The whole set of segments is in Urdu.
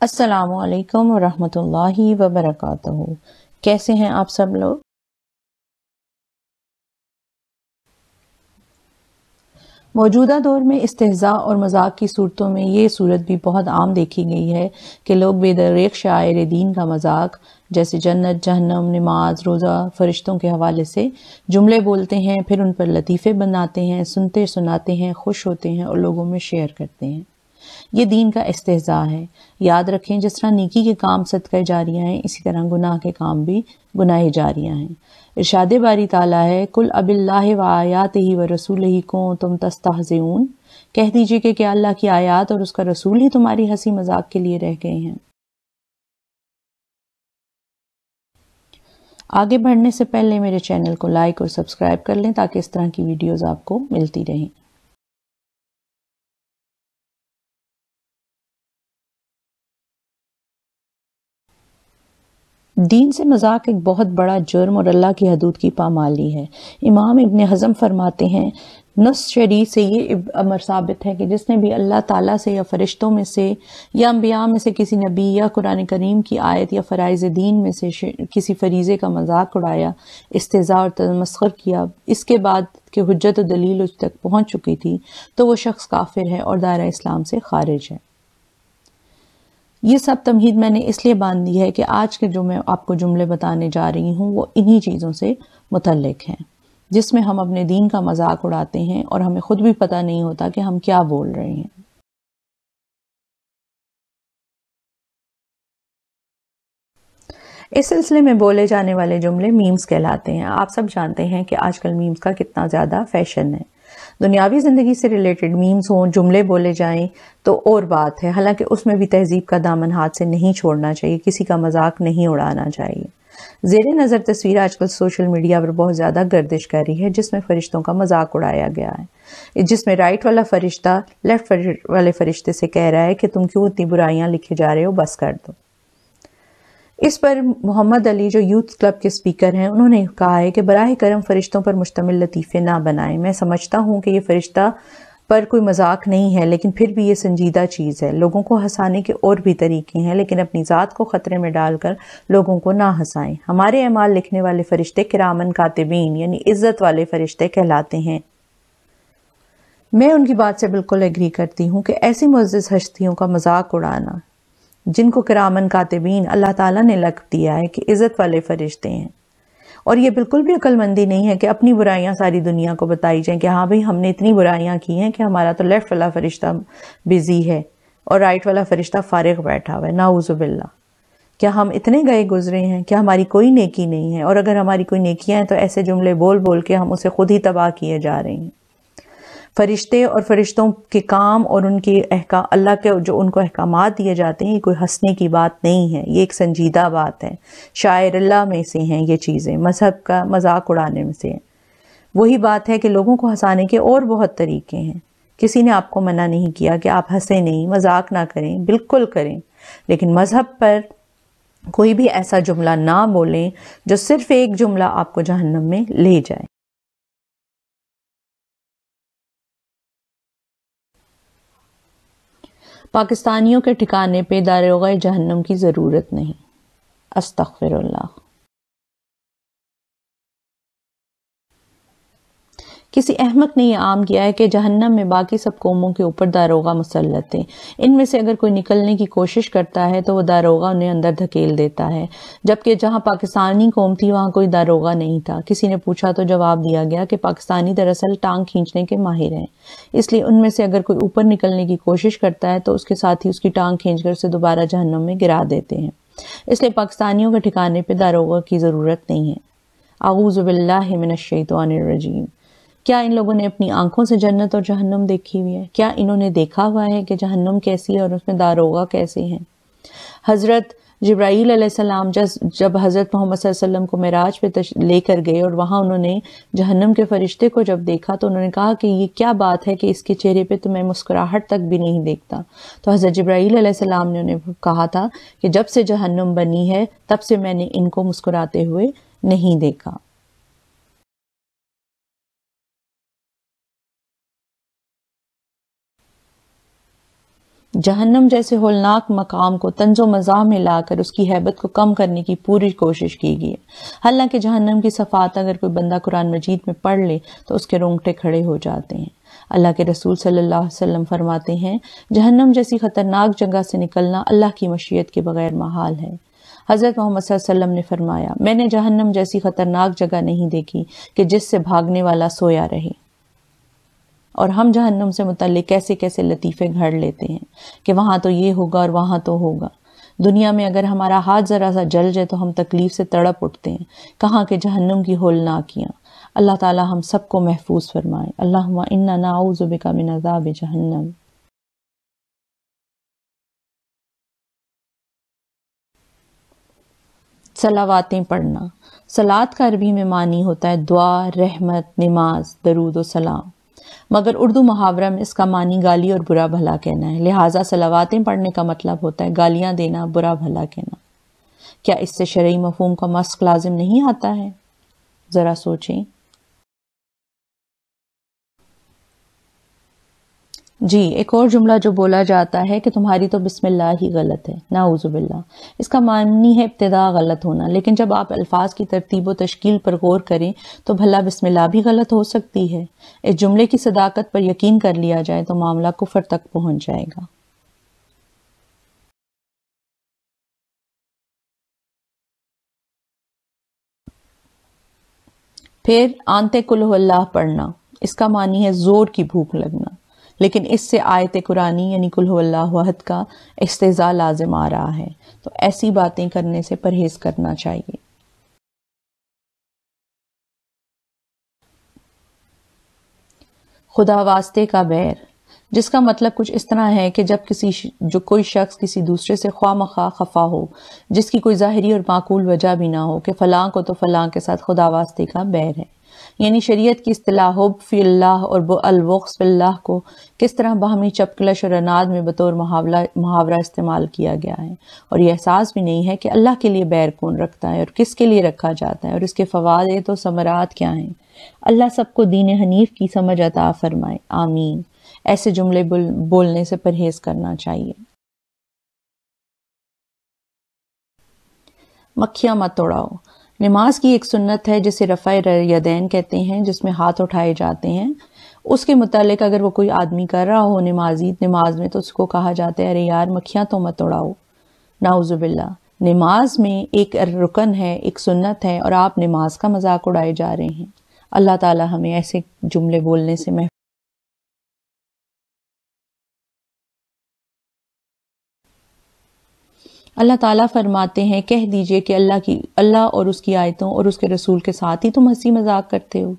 السلام علیکم ورحمۃ اللہ وبرکاتہ۔ کیسے ہیں آپ سب لوگ؟ موجودہ دور میں استہزاء اور مذاق کی صورتوں میں یہ صورت بھی بہت عام دیکھی گئی ہے کہ لوگ بے دریغ شعائر دین کا مذاق جیسے جنت، جہنم، نماز، روزہ، فرشتوں کے حوالے سے جملے بولتے ہیں، پھر ان پر لطیفے بناتے ہیں، سنتے سناتے ہیں، خوش ہوتے ہیں اور لوگوں میں شیئر کرتے ہیں۔ یہ دین کا استہزاء ہے۔ یاد رکھیں، جس طرح نیکی کے کام صدقہ جاریہ ہیں، اسی طرح گناہ کے کام بھی گناہ جاریہ ہیں۔ ارشاد باری تعالیٰ ہے، قل اب اللہ و آیاتہ و رسولہ کنتم تستہزئون، کہہ دیجئے کہ کیا اللہ کی آیات اور اس کا رسول ہی تمہاری ہنسی مذاق کے لیے رہ گئے ہیں۔ آگے بڑھنے سے پہلے میرے چینل کو لائک اور سبسکرائب کر لیں تاکہ اس طرح کی ویڈیوز آپ کو ملتی رہیں۔ دین سے مذاق ایک بہت بڑا جرم اور اللہ کی حدود کی پامالی ہے۔ امام ابن حزم فرماتے ہیں، نص شریع سے یہ امر ثابت ہے کہ جس نے بھی اللہ تعالیٰ سے یا فرشتوں میں سے یا انبیاء میں سے کسی نبی یا قرآن کریم کی آیت یا فرائض دین میں سے کسی فریضے کا مذاق اڑایا، استہزاء اور تمسخر کیا، اس کے بعد کہ حجت و دلیل اس تک پہنچ چکی تھی، تو وہ شخص کافر ہے اور دائرہ اسلام سے خارج ہے۔ یہ سب تمہید میں نے اس لیے باندھ دی ہے کہ آج کے جو میں آپ کو جملے بتانے جا رہی ہوں وہ انہی چیزوں سے متعلق ہیں، جس میں ہم اپنے دین کا مذاق اڑاتے ہیں اور ہمیں خود بھی پتہ نہیں ہوتا کہ ہم کیا بول رہے ہیں۔ اس سلسلے میں بولے جانے والے جملے میمز کہلاتے ہیں۔ آپ سب جانتے ہیں کہ آج کل میمز کا کتنا زیادہ فیشن ہے۔ دنیاوی زندگی سے ریلیٹڈ میمز ہوں، جملے بولے جائیں تو اور بات ہے، حالانکہ اس میں بھی تہذیب کا دامن ہاتھ سے نہیں چھوڑنا چاہیے، کسی کا مذاق نہیں اڑانا چاہیے۔ زیر نظر تصویر آج کل سوشل میڈیا پر بہت زیادہ گردش کر رہی ہے، جس میں فرشتوں کا مذاق اڑایا گیا ہے، جس میں رائٹ والا فرشتہ لیفٹ والے فرشتے سے کہہ رہا ہے کہ تم کیوں اتنی برائیاں لکھے جا رہے ہو، بس کر دو۔ اس پر محمد علی جو یوتھ کلب کے سپیکر ہیں، انہوں نے کہا ہے کہ براہ کرم فرشتوں پر مشتمل لطیفے نہ بنائیں۔ میں سمجھتا ہوں کہ یہ فرشتہ پر کوئی مذاق نہیں ہے، لیکن پھر بھی یہ سنجیدہ چیز ہے۔ لوگوں کو ہنسانے کے اور بھی طریقے ہیں، لیکن اپنی ذات کو خطرے میں ڈال کر لوگوں کو نہ ہنسائیں۔ ہمارے اعمال لکھنے والے فرشتے کرامن کاتبین یعنی عزت والے فرشتے کہلاتے ہیں۔ میں ان کی بات سے بالکل ایگری کرتی ہوں کہ ایسی معزز ہستیوں کا مذاق اڑانا جن کو کرامن کاتبین اللہ تعالیٰ نے لقب دیا ہے کہ عزت والے فرشتے ہیں، اور یہ بالکل بھی عقل مندی نہیں ہے کہ اپنی برائیاں ساری دنیا کو بتائی جائیں کہ ہاں بھئی ہم نے اتنی برائیاں کی ہیں کہ ہمارا تو لیفٹ والا فرشتہ بزی ہے اور رائٹ والا فرشتہ فارغ بیٹھا ہوا ہے، نعوذ باللہ۔ کیا ہم اتنے گئے گزرے ہیں؟ کیا ہماری کوئی نیکی نہیں ہے؟ اور اگر ہماری کوئی نیکیاں ہیں تو ایسے جملے بول بول کے ہم اسے خود ہی تباہ کیے جا رہے ہیں۔ فرشتے اور فرشتوں کے کام اور ان کے احکام، اللہ کے جو ان کو احکامات دیے جاتے ہیں، یہ کوئی ہنسنے کی بات نہیں ہے، یہ ایک سنجیدہ بات ہے۔ شاعر اللہ میں سے ہیں یہ چیزیں، مذہب کا مذاق اڑانے میں سے ہیں۔ وہی بات ہے کہ لوگوں کو ہنسانے کے اور بہت طریقے ہیں۔ کسی نے آپ کو منع نہیں کیا کہ آپ ہنسیں نہیں، مذاق نہ کریں، بالکل کریں، لیکن مذہب پر کوئی بھی ایسا جملہ نہ بولیں جو صرف ایک جملہ آپ کو جہنم میں لے جائے۔ پاکستانیوں کے ٹھکانے پہ داروغہ جہنم کی ضرورت نہیں۔ استغفر اللہ۔ کسی احمق نے یہ عام کیا ہے کہ جہنم میں باقی سب قوموں کے اوپر داروغہ مسلط ہیں، ان میں سے اگر کوئی نکلنے کی کوشش کرتا ہے تو وہ داروغہ انہیں اندر دھکیل دیتا ہے، جبکہ جہاں پاکستانی قوم تھی وہاں کوئی داروغہ نہیں تھا۔ کسی نے پوچھا تو جواب دیا گیا کہ پاکستانی دراصل ٹانگ کھینچنے کے ماہر ہیں، اس لیے ان میں سے اگر کوئی اوپر نکلنے کی کوشش کرتا ہے تو اس کے ساتھ ہی اس کی ٹانگ کھینچ کر اسے دوبارہ جہنم میں گرا دیتے ہیں، اس لیے پاکستانیوں کے ٹھکانے پہ داروغہ کی ضرورت نہیں ہے۔ اعوذ باللہ من الشیطان الرجیم۔ کیا ان لوگوں نے اپنی آنکھوں سے جنت اور جہنم دیکھی ہوئی ہے؟ کیا انہوں نے دیکھا ہوا ہے کہ جہنم کیسی ہے اور اس میں داروغہ کیسے ہیں؟ حضرت جبرائیل علیہ السلام جب حضرت محمد صلی اللہ علیہ وسلم کو معراج پہ لے کر گئے اور وہاں انہوں نے جہنم کے فرشتے کو جب دیکھا تو انہوں نے کہا کہ یہ کیا بات ہے کہ اس کے چہرے پہ تو میں مسکراہٹ تک بھی نہیں دیکھتا۔ تو حضرت جبرائیل علیہ السلام نے انہیں کہا تھا کہ جب سے جہنم بنی ہے تب سے میں نے ان کو مسکراتے ہوئے نہیں دیکھا۔ جہنم جیسے ہولناک مقام کو طنز و مزاح میں لا کر اس کی ہیبت کو کم کرنے کی پوری کوشش کی گئی ہے۔ حالانکہ جہنم کی صفات اگر کوئی بندہ قرآن مجید میں پڑھ لے تو اس کے رونگٹے کھڑے ہو جاتے ہیں۔ اللہ کے رسول صلی اللہ علیہ وسلم فرماتے ہیں، جہنم جیسی خطرناک جگہ سے نکلنا اللہ کی مشیت کے بغیر محال ہے۔ حضرت محمد صلی اللہ علیہ وسلم نے فرمایا، میں نے جہنم جیسی خطرناک جگہ نہیں دیکھی کہ جس سے بھاگنے والا سویا رہے۔ اور ہم جہنم سے متعلق کیسے کیسے لطیفے گھڑ لیتے ہیں کہ وہاں تو یہ ہوگا اور وہاں تو ہوگا۔ دنیا میں اگر ہمارا ہاتھ ذرا سا جل جائے تو ہم تکلیف سے تڑپ اٹھتے ہیں، کہاں کہ جہنم کی ہولناکیاں۔ اللہ تعالی ہم سب کو محفوظ فرمائے۔ اللہم انا نعوذ بک من عذاب جہنم۔ صلواتیں پڑھنا۔ صلوات کا عربی میں معنی ہوتا ہے دعا، رحمت، نماز، درود و سلام، مگر اردو محاورہ میں اس کا معنی گالی اور برا بھلا کہنا ہے، لہٰذا صلواتیں پڑھنے کا مطلب ہوتا ہے گالیاں دینا، برا بھلا کہنا۔ کیا اس سے شرعی مفہوم کا مسخ لازم نہیں آتا ہے؟ ذرا سوچیں۔ جی، ایک اور جملہ جو بولا جاتا ہے کہ تمہاری تو بسم اللہ ہی غلط ہے، نعوذ باللہ۔ اس کا معنی ہے ابتدا غلط ہونا، لیکن جب آپ الفاظ کی ترتیب و تشکیل پر غور کریں تو بھلا بسم اللہ بھی غلط ہو سکتی ہے۔ اس جملے کی صداقت پر یقین کر لیا جائے تو معاملہ کفر تک پہنچ جائے گا۔ پھر آنتے کل ہو اللہ پڑھنا، اس کا معنی ہے زور کی بھوک لگنا، لیکن اس سے آیت قرآنی یعنی کل ہو اللہ احد کا استہزاء لازم آ رہا ہے، تو ایسی باتیں کرنے سے پرہیز کرنا چاہیے۔ خدا واسطے کا بیر، جس کا مطلب کچھ اس طرح ہے کہ جب کوئی شخص کسی دوسرے سے خواہ مخواہ خفا ہو، جس کی کوئی ظاہری اور معقول وجہ بھی نہ ہو کہ فلاں کو تو فلاں کے ساتھ خدا واسطے کا بیر ہے۔ یعنی شریعت کی اصطلاح حب فی اللہ اور البغض فی اللہ کو کس طرح باہمی چپکلش اور اناد میں بطور محاورہ استعمال کیا گیا ہے، اور یہ احساس بھی نہیں ہے کہ اللہ کے لیے بیر کون رکھتا ہے اور کس کے لیے رکھا جاتا ہے، اور اس کے فوائد و ثمرات کیا ہیں۔ اللہ سب کو دین حنیف کی سمجھ عطا فرمائے، آمین۔ ایسے جملے بولنے سے پرہیز کرنا چاہیے۔ مکھیاں مت اڑاؤ، نماز کی ایک سنت ہے جسے رفع یدین کہتے ہیں، جس میں ہاتھ اٹھائے جاتے ہیں۔ اس کے متعلق اگر وہ کوئی آدمی کر رہا ہو نماز میں تو اس کو کہا جاتا ہے ارے یار مکھیاں تو مت اڑاؤ، نعوذ باللہ۔ نماز میں ایک رکن ہے، ایک سنت ہے، اور آپ نماز کا مذاق اڑائے جا رہے ہیں۔ اللہ تعالی ہمیں ایسے جملے بولنے سے اللہ تعالیٰ فرماتے ہیں کہہ دیجئے کہ اللہ اور اس کی آیتوں اور اس کے رسول کے ساتھ ہی تم ہنسی مذاق کرتے ہو،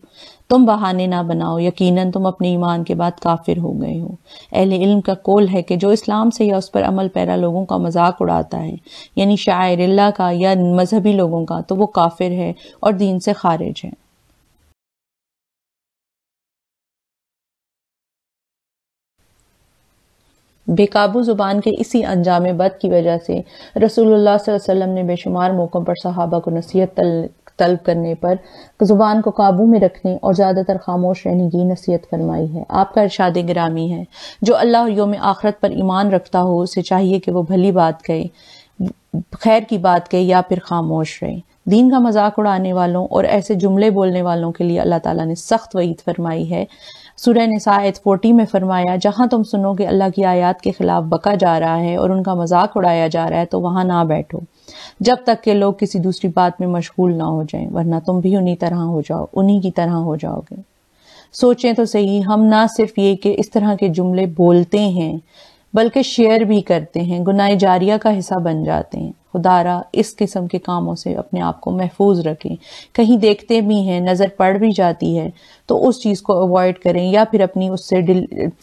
تم بہانے نہ بناؤ، یقیناً تم اپنے ایمان کے بعد کافر ہو گئے ہو۔ اہل علم کا قول ہے کہ جو اسلام سے یا اس پر عمل پیرا لوگوں کا مذاق اڑاتا ہے، یعنی شاعر اللہ کا یا مذہبی لوگوں کا، تو وہ کافر ہے اور دین سے خارج ہے۔ بے قابو زبان کے اسی انجام بد کی وجہ سے رسول اللہ صلی اللہ علیہ وسلم نے بے شمار موقعوں پر صحابہ کو نصیحت طلب کرنے پر زبان کو قابو میں رکھنے اور زیادہ تر خاموش رہنے کی نصیحت فرمائی ہے۔ آپ کا ارشاد گرامی ہے، جو اللہ اور یوم آخرت پر ایمان رکھتا ہو اسے چاہیے کہ وہ بھلی بات کہے، خیر کی بات کہے یا پھر خاموش رہے۔ دین کا مذاق اڑانے والوں اور ایسے جملے بولنے والوں کے لیے اللہ تعالیٰ نے سخت وعید فرمائی ہے۔ سورہ نساء آیت 40 میں فرمایا، جہاں تم سنو کہ اللہ کی آیات کے خلاف بکا جا رہا ہے اور ان کا مذاق اڑایا جا رہا ہے تو وہاں نہ بیٹھو جب تک کہ لوگ کسی دوسری بات میں مشغول نہ ہو جائیں، ورنہ تم بھی انہی کی طرح ہو جاؤ گے۔ سوچیں تو صحیح، ہم نہ صرف یہ کہ اس طرح کے جملے بولتے ہیں بلکہ شیئر بھی کرتے ہیں، گناہ جاریہ کا حصہ بن جاتے ہیں۔ خدارا اس قسم کے کاموں سے اپنے آپ کو محفوظ رکھیں۔ کہیں دیکھتے بھی ہیں، نظر پڑ بھی جاتی ہے تو اس چیز کو اوائڈ کریں، یا پھر اپنی اس سے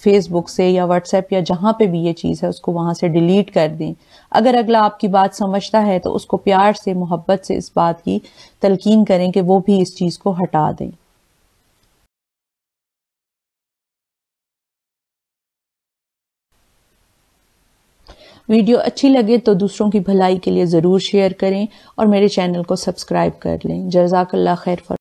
فیس بک سے یا واٹس ایپ یا جہاں پہ بھی یہ چیز ہے اس کو وہاں سے ڈیلیٹ کر دیں۔ اگر اگلا آپ کی بات سمجھتا ہے تو اس کو پیار سے، محبت سے اس بات کی تلقین کریں کہ وہ بھی اس چیز کو ہٹا دیں۔ ویڈیو اچھی لگے تو دوسروں کی بھلائی کے لیے ضرور شیئر کریں اور میرے چینل کو سبسکرائب کر لیں۔ جزاک اللہ خیر۔